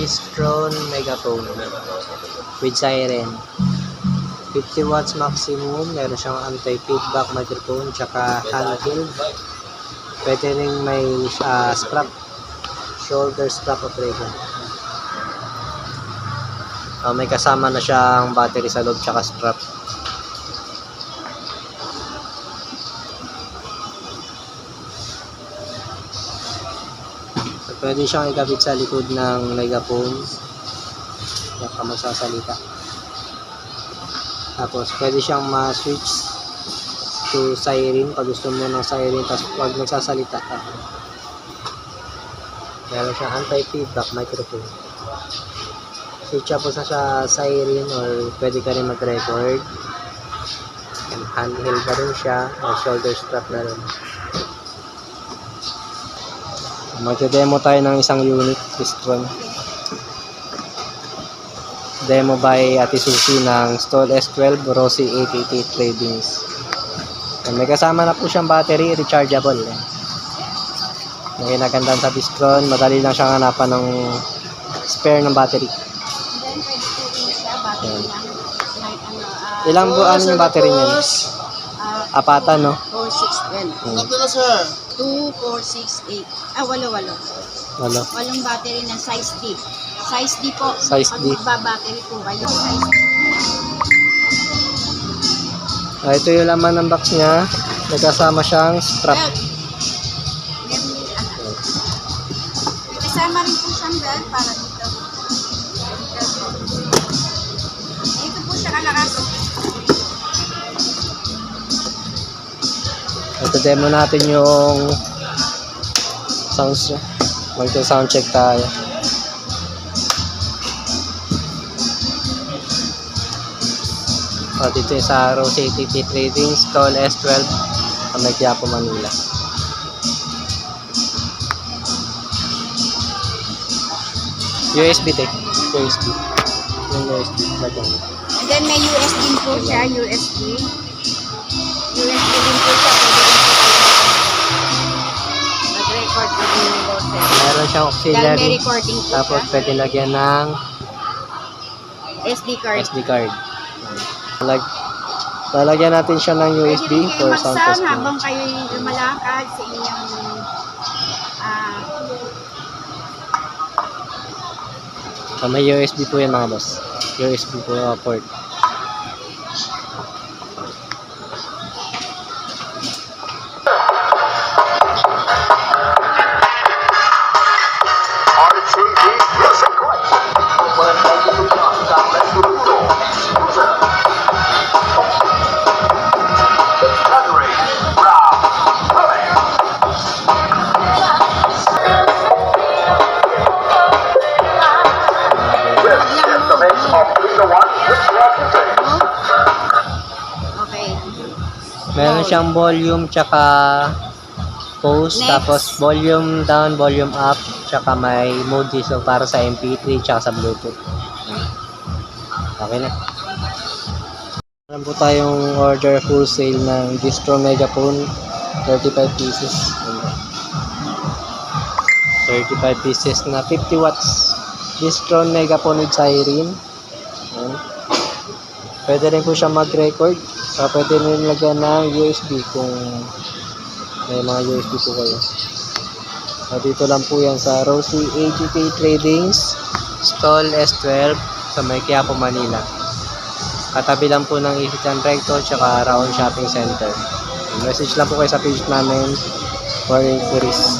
Distron Megaphone with siren. 50 watts maximum. Meron siyang anti-feedback microphone tsaka handheld. Pwede rin may strap, shoulder strap operator. May kasama na siyang battery sa loob tsaka strap. Pwede siyang ikabit sa likod ng megaphone. Diyan ka magsasalita. Tapos pwede siyang ma-switch to siren pag gusto mo ng siren. Tapos pag nagsasalita ka, meron siyang anti-feedback microphone. Switch po sa siren or pwede ka rin mag-record. Handheld pa rin siya. May shoulder strap na rin. Magde-demo tayo ng isang unit Distron. Demo by Ate Susie ng Stall S12 Rossi 888 Tradings. May kasama na po siyang battery, rechargeable. May kinagandaan sa Distron, madali lang siyang hanapan ng spare ng battery. Ilang buwan yung battery niya? Apatan, no? 4612. 2, 4, 6, 8. Walo. Walong battery ng size D. Size D po. Size D. Pag magbabattery po kayo. Size D. Ito yung laman ng box niya. Nagkasama siyang strap. Kasama rin po siyang belt para dito. Ito po siya kalakas. Ito demo natin yung sounds niya. Mag-sound check tayo. Dito yung sa Rossi 888 Tradings, Stall S12 sa Quiapo, Manila. USB tape. USB. Yung USB. And then may USB din po siya. USB din po siya. Mag-record po din yung boses. Meron siyang Dahil may auxiliary. recording po Tapos siya. pwede lagyan ng SD card. SD card. Lalagyan natin siya ng USB Pwede for rin sound mag-sound testing. habang kayo lumalakad sa inyong May USB po yan mga boss. USB po port. Okay. Meron siyang volume tsaka pause. Next. Tapos volume down, volume up. Tsaka may mode so para sa MP3 tsaka sa Bluetooth. Okay na. Meron po tayong order wholesale ng Distron Megaphone. 35 pieces. 35 pieces na 50 watts. Distron Megaphone with siren. Ayan. Pwede rin po siya mag-record. Pwede rin lagyan ng USB kung may mga USB po kayo. Dito lang po yan sa Rossi 888 Tradings, Stall S12 sa Quiapo, Manila. Katabi lang po ng Isitan Recto tsaka Raon Shopping Center. Message lang po kayo sa page namin for inquiries.